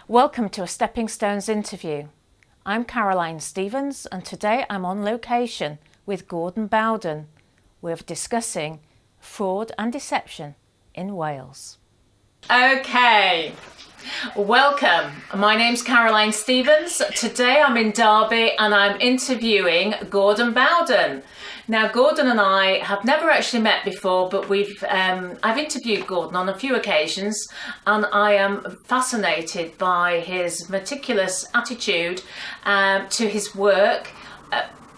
Welcome to a Stepping Stones interview. I'm Caroline Stevens and today I'm on location with Gordon Bowden. We're discussing fraud and deception in Wales. Okay, welcome. My name's Caroline Stevens. Today I'm in Derby and I'm interviewing Gordon Bowden. Now, Gordon and I have never actually met before, but I've interviewed Gordon on a few occasions, and I am fascinated by his meticulous attitude to his work,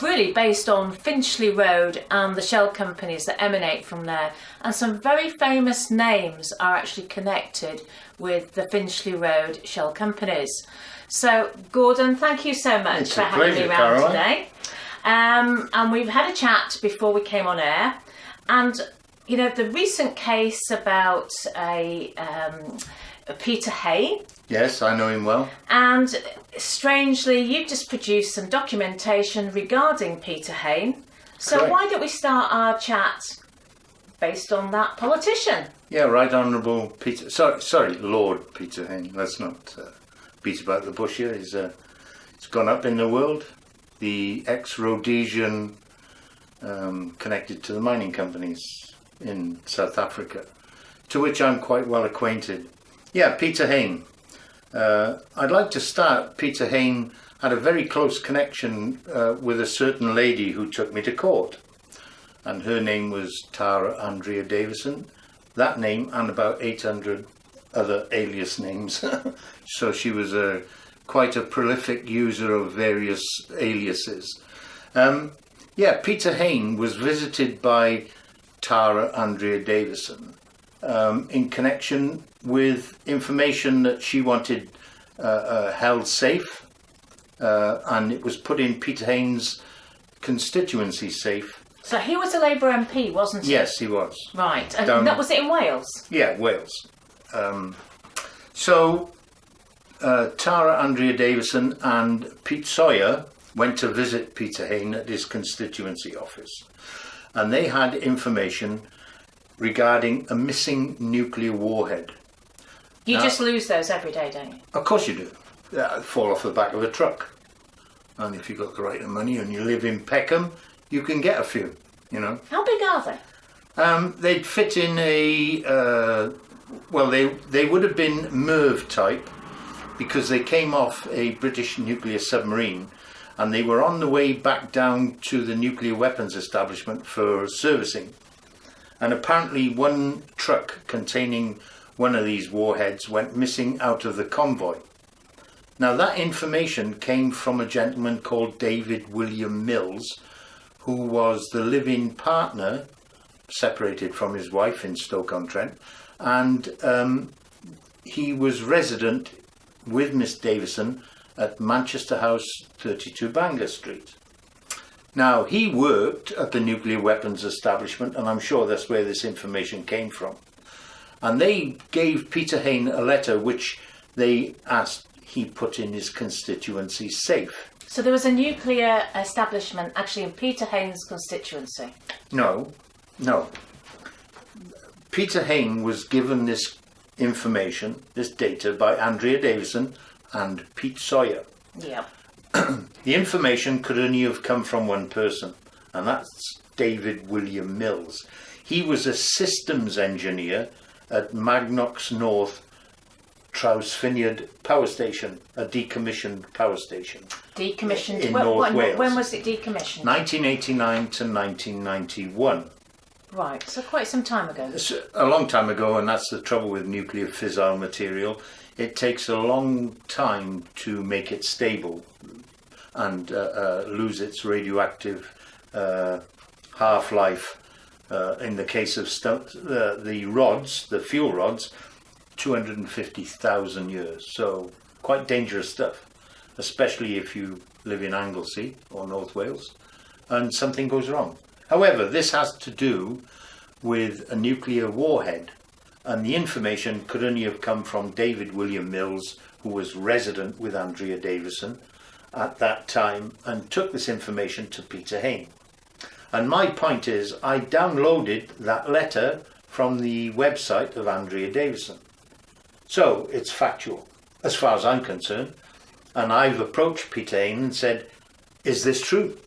really based on Finchley Road and the shell companies that emanate from there. And some very famous names are actually connected with the Finchley Road shell companies. So, Gordon, thank you so much for having me around today. And we've had a chat before we came on air, and you know the recent case about Peter Hay. Yes, I know him well. And strangely, you've just produced some documentation regarding Peter Hay. So correct. Why don't we start our chat based on that politician? Yeah, Right Honourable Peter. Sorry, Lord Peter Hay. Let's not beat about the bush here. He's gone up in the world. The ex-Rhodesian connected to the mining companies in South Africa, to which I'm quite well acquainted. Yeah, Peter Hain. I'd like to start. Peter Hain had a very close connection with a certain lady who took me to court, and her name was Tara Andrea Davison. That name and about 800 other alias names. So she was quite a prolific user of various aliases. Peter Hain was visited by Tara Andrea Davison in connection with information that she wanted held safe, and it was put in Peter Hain's constituency safe. So he was a Labour MP, wasn't he? Yes, he was. Right, and that was it in Wales? Yeah, Wales. Tara Andrea Davison and Pete Sawyer went to visit Peter Hain at his constituency office, and they had information regarding a missing nuclear warhead. You just lose those every day, don't you? Of course you do. They fall off the back of a truck. And if you've got the right amount and you live in Peckham, you can get a few, you know. How big are they? They'd fit in they would have been MERV type, because they came off a British nuclear submarine and they were on the way back down to the nuclear weapons establishment for servicing. And apparently one truck containing one of these warheads went missing out of the convoy. Now that information came from a gentleman called David William Mills, who was the live-in partner, separated from his wife in Stoke-on-Trent, and he was resident with Miss Davison at Manchester House 32 Bangor Street. Now, he worked at the nuclear weapons establishment, and I'm sure that's where this information came from. And they gave Peter Hain a letter which they asked he put in his constituency safe. So there was a nuclear establishment actually in Peter Hain's constituency? No. Peter Hain was given this information, this data, by Andrea Davison and Pete Sawyer. Yeah. The information could only have come from one person, and that's David William Mills. He was a systems engineer at Magnox North Trawsfynydd Power Station, a decommissioned power station. Decommissioned? In North Wales. When was it decommissioned? 1989 to 1991. Right, so quite some time ago. It's a long time ago, and that's the trouble with nuclear fissile material. It takes a long time to make it stable and lose its radioactive half-life. In the case of the rods, the fuel rods, 250,000 years. So quite dangerous stuff, especially if you live in Anglesey or North Wales and something goes wrong. However, this has to do with a nuclear warhead, and the information could only have come from David William Mills, who was resident with Andrea Davison at that time and took this information to Peter Hain. And my point is, I downloaded that letter from the website of Andrea Davison. So it's factual. as far as I'm concerned. And I've approached Peter Hain and said, is this true?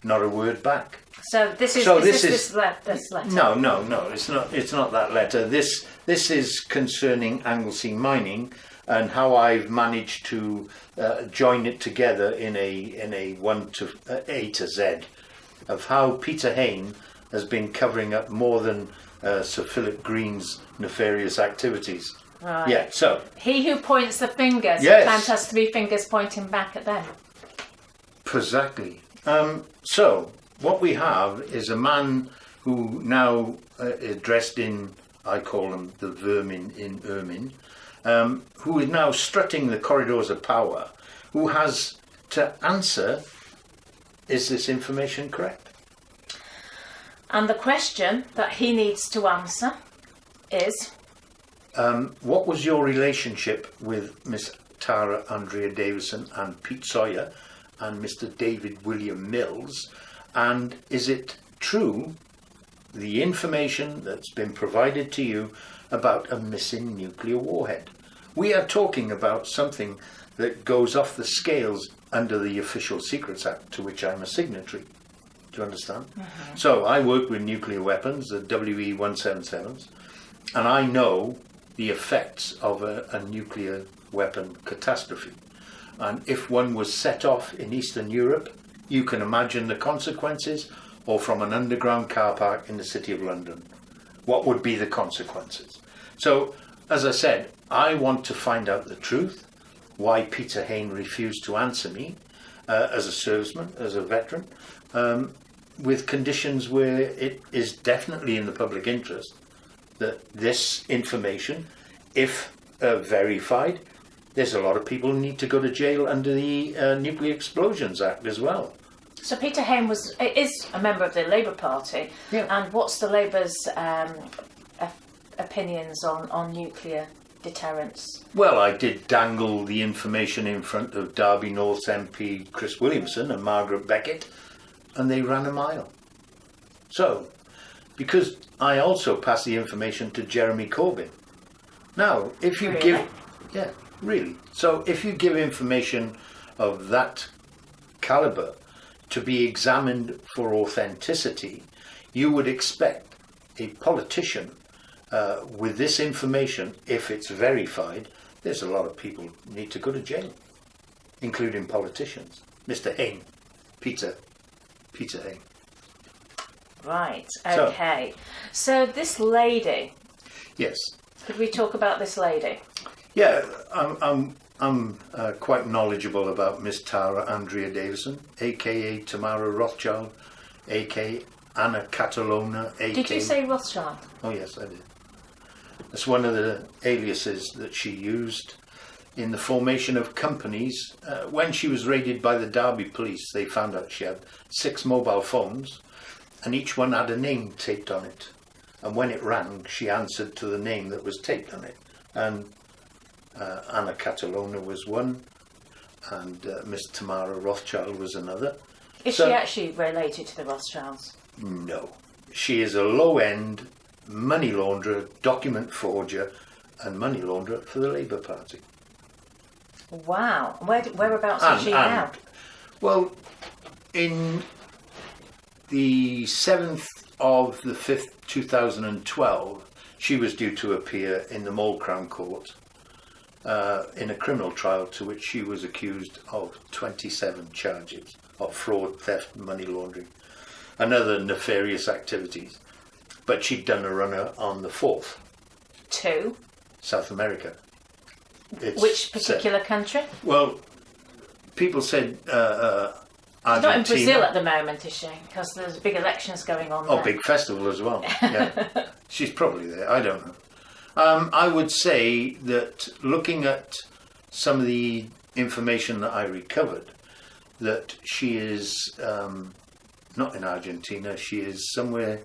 Not a word back. So this is this letter. No, it's not that letter. This is concerning Anglesey Mining and how I've managed to join it together in a 1 to A to Z of how Peter Hain has been covering up more than Sir Philip Green's nefarious activities. Right. Yeah, so he who points the finger yes, sometimes has 3 fingers pointing back at them. Exactly. So what we have is a man who now dressed in, I call him the vermin in ermine, who is now strutting the corridors of power, who has to answer, is this information correct? And the question that he needs to answer is, what was your relationship with Miss Tara Andrea Davison and Pete Sawyer and Mr. David William Mills? And is it true, the information that's been provided to you about a missing nuclear warhead? We are talking about something that goes off the scales under the Official Secrets Act, to which I'm a signatory. Do you understand? Mm-hmm. So I work with nuclear weapons, the WE-177s, and I know the effects of a nuclear weapon catastrophe. And if one was set off in Eastern Europe, you can imagine the consequences, or from an underground car park in the City of London. What would be the consequences? So, as I said, I want to find out the truth, why Peter Hain refused to answer me as a serviceman, as a veteran, with conditions where it is definitely in the public interest that this information, if verified, there's a lot of people who need to go to jail under the Nuclear Explosions Act as well. So Peter Hain is a member of the Labour Party, yeah. And what's the Labour's opinions on nuclear deterrence? Well, I did dangle the information in front of Derby North's MP Chris Williamson and Margaret Beckett, and they ran a mile. So, because I also passed the information to Jeremy Corbyn. Now, if you really. So if you give information of that calibre to be examined for authenticity, you would expect a politician with this information, if it's verified, there's a lot of people who need to go to jail, including politicians. Mr. Hain, Peter Hain. Right, okay. So this lady. Yes. Could we talk about this lady? Yeah, I'm quite knowledgeable about Miss Tara Andrea Davison, aka Tamara Rothschild, aka Anna Catalona, aka... Did you say Rothschild? Oh yes, I did. That's one of the aliases that she used in the formation of companies. When she was raided by the Derby police, they found out she had 6 mobile phones, and each one had a name taped on it. And when it rang, she answered to the name that was taped on it. And Anna Catalona was one, and Miss Tamara Rothschild was another. Is she actually related to the Rothschilds? No. She is a low-end money launderer, document forger, and money launderer for the Labour Party. Wow. Whereabouts is she now? Well, in the 7th of the 5th, 2012, she was due to appear in the Mole Crown Court in a criminal trial to which she was accused of 27 charges of fraud, theft, money laundering, and other nefarious activities. But she'd done a runner on the 4th. To? South America. Which particular country? Well, people said Argentina. She's not in Brazil at the moment, is she? Because there's big elections going on there. Oh, big festival as well. Yeah. She's probably there. I don't know. I would say that looking at some of the information that I recovered, that she is not in Argentina. She is somewhere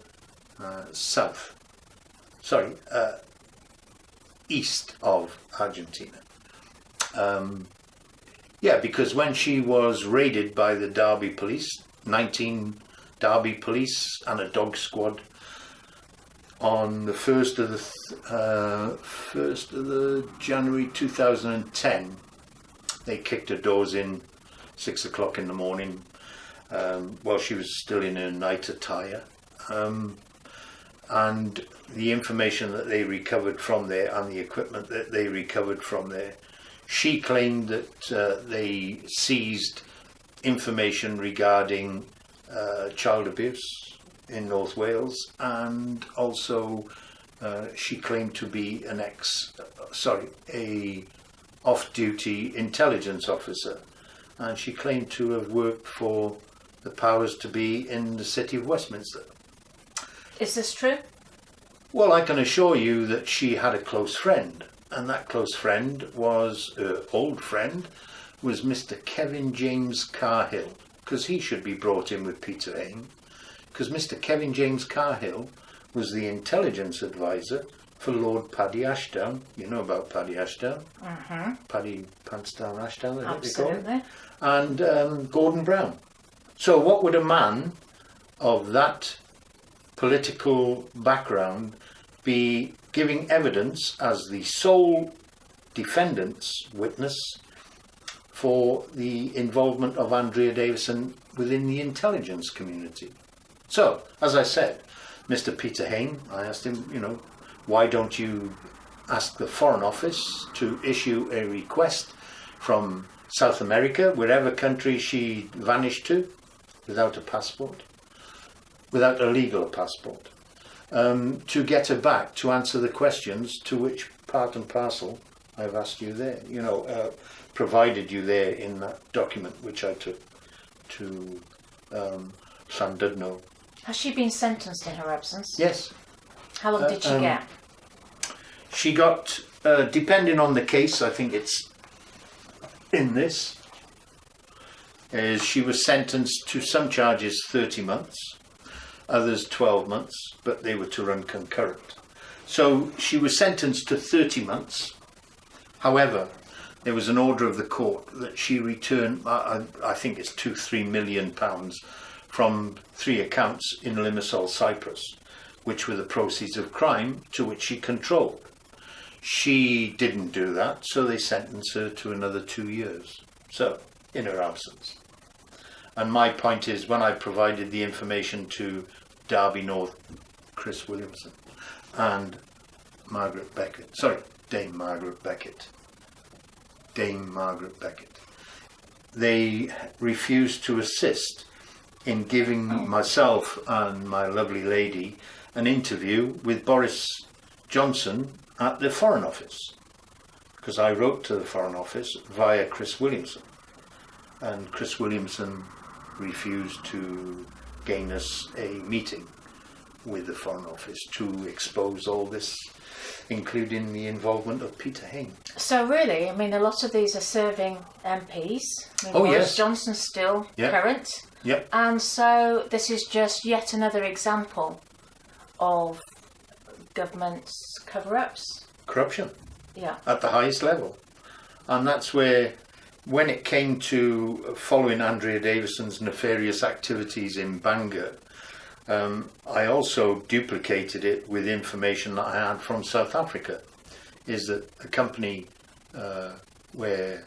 east of Argentina. Because when she was raided by the Derby police, 19 Derby police and a dog squad, on the first of the January 2010. They kicked her doors in 6 o'clock in the morning while she was still in her night attire. And the information that they recovered from there and the equipment that they recovered from there, she claimed that they seized information regarding child abuse in North Wales, and also she claimed to be a off-duty intelligence officer, and she claimed to have worked for the powers to be in the city of Westminster. Is this true? Well, I can assure you that she had a close friend, and that close friend was, her old friend, was Mr. Kevin James Carhill, because he should be brought in with Peter Hain, because Mr. Kevin James Carhill was the intelligence advisor for Lord Paddy Ashdown. You know about Paddy Ashdown? Mm-hmm. Paddy Pantsdown Ashdown, I think they call it. Absolutely. And Gordon Brown. So what would a man of that political background be giving evidence as the sole defendant's witness for the involvement of Andrea Davison within the intelligence community? So, as I said, Mr. Peter Hain, I asked him, why don't you ask the Foreign Office to issue a request from South America, wherever country she vanished to, without a passport, without a legal passport, to get her back to answer the questions to which part and parcel I've asked you there, provided you there in that document which I took to Llandudno. Has she been sentenced in her absence? Yes. How long did she get? She got, depending on the case, I think it's in this, is she was sentenced to some charges 30 months, others 12 months, but they were to run concurrent. So she was sentenced to 30 months. However, there was an order of the court that she return, I think it's £2-3 million from 3 accounts in Limassol, Cyprus, which were the proceeds of crime to which she controlled. She didn't do that, so they sentenced her to another 2 years. So, in her absence. And my point is, when I provided the information to Derby North, Chris Williamson, and Dame Margaret Beckett, they refused to assist in giving myself and my lovely lady an interview with Boris Johnson at the Foreign Office, because I wrote to the Foreign Office via Chris Williamson, and Chris Williamson refused to gain us a meeting with the Foreign Office to expose all this, including the involvement of Peter Hain. So really, a lot of these are serving MPs. Boris yes. Johnson's still current. Yep. And so this is just yet another example of government's cover-ups. Corruption. Yeah. At the highest level. And that's where, when it came to following Andrea Davison's nefarious activities in Bangor, I also duplicated it with information that I had from South Africa. Is that a company where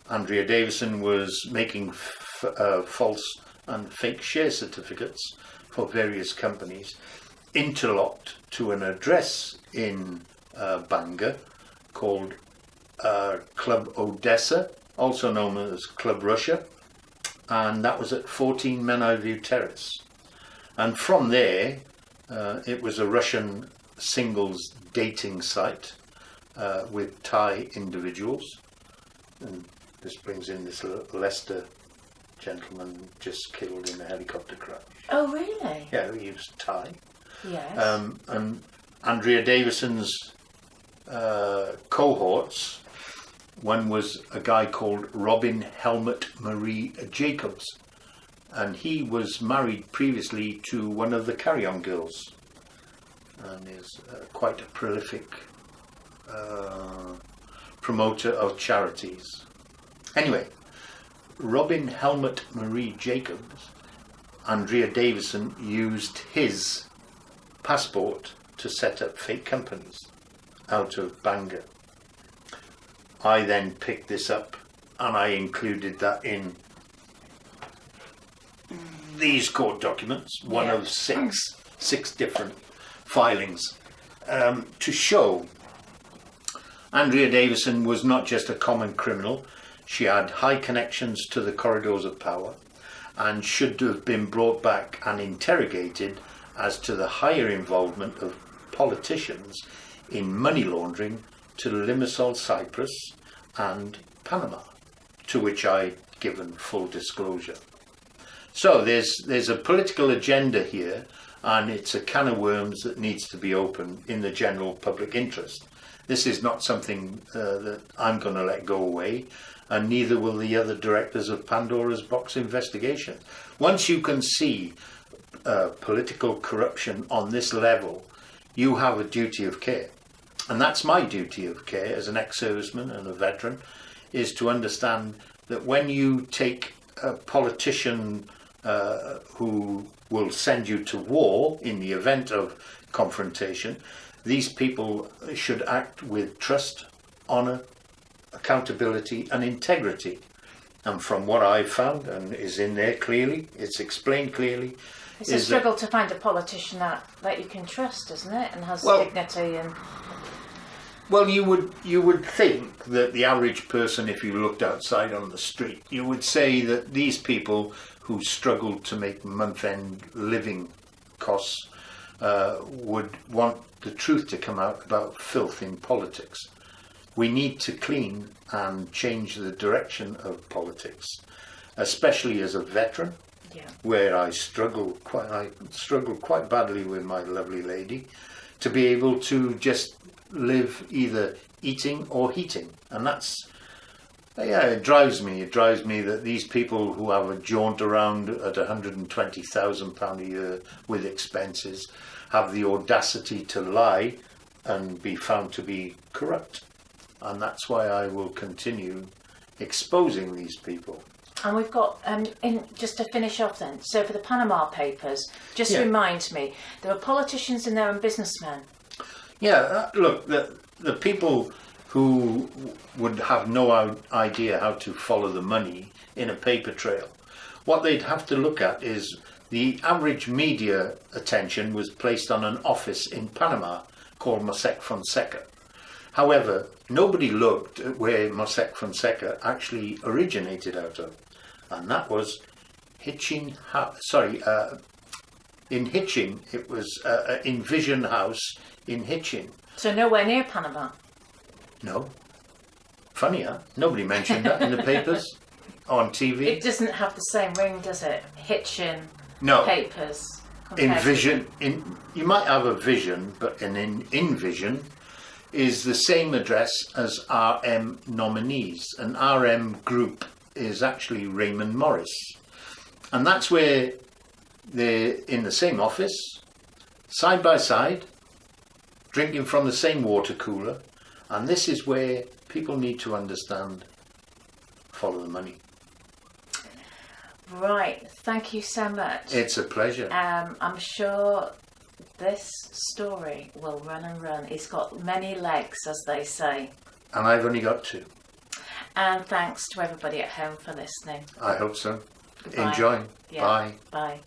Andrea Davison was making false and fake share certificates for various companies, interlocked to an address in Bangor called Club Odessa, also known as Club Russia, and that was at 14 Menai Terrace. And from there, it was a Russian singles dating site with Thai individuals. And this brings in this Leicester gentleman just killed in a helicopter crash. Oh, really? Yeah, he was Thai. Yes. And Andrea Davison's cohorts, one was a guy called Robin Helmut Marie Jacobs, and he was married previously to one of the Carry On Girls, and is quite a prolific promoter of charities. Anyway, Robin Helmut Marie Jacobs, Andrea Davison used his passport to set up fake companies out of Bangor. I then picked this up and I included that in these court documents, one of six different filings, to show Andrea Davison was not just a common criminal. She had high connections to the corridors of power and should have been brought back and interrogated as to the higher involvement of politicians in money laundering to Limassol, Cyprus and Panama, to which I'd given full disclosure. So there's a political agenda here, and it's a can of worms that needs to be opened in the general public interest. This is not something that I'm going to let go away, and neither will the other directors of Pandora's Box investigation. Once you can see political corruption on this level, you have a duty of care. And that's my duty of care as an ex-serviceman and a veteran, is to understand that when you take a politician who will send you to war in the event of confrontation, these people should act with trust, honour, accountability and integrity. And from what I've found, and is in there clearly, it's explained clearly. It's a struggle to find a politician that you can trust, isn't it? And has dignity and... Well, you would think that the average person, if you looked outside on the street, you would say that these people who struggled to make month-end living costs would want the truth to come out about filth in politics. We need to clean and change the direction of politics, especially as a veteran, where I struggled quite badly with my lovely lady, to be able to just live either eating or heating. And that's, it drives me that these people who have a jaunt around at £120,000 a year with expenses have the audacity to lie and be found to be corrupt. And that's why I will continue exposing these people. And we've got, just to finish off then, so for the Panama Papers, just remind me, there were politicians in there and businessmen. Yeah, look, the people who would have no idea how to follow the money in a paper trail, what they'd have to look at is the average media attention was placed on an office in Panama called Mossack Fonseca. However, nobody looked at where Mossack Fonseca actually originated out of, and that was Hitchin House. In Hitchin, it was in Vision House in Hitchin. So nowhere near Panama? No. Funny, huh? Nobody mentioned that in the papers, on TV. It doesn't have the same ring, does it? Hitchin Papers. In Vision, you might have a Vision, but in Vision is the same address as RM Nominees. And RM Group is actually Raymond Morris. And that's where they're in the same office, side by side, drinking from the same water cooler. And this is where people need to understand, follow the money. Right, thank you so much. It's a pleasure. I'm sure this story will run and run. It's got many legs, as they say. And I've only got two. And thanks to everybody at home for listening. I hope so. Goodbye. Enjoy. Yeah. Bye. Bye.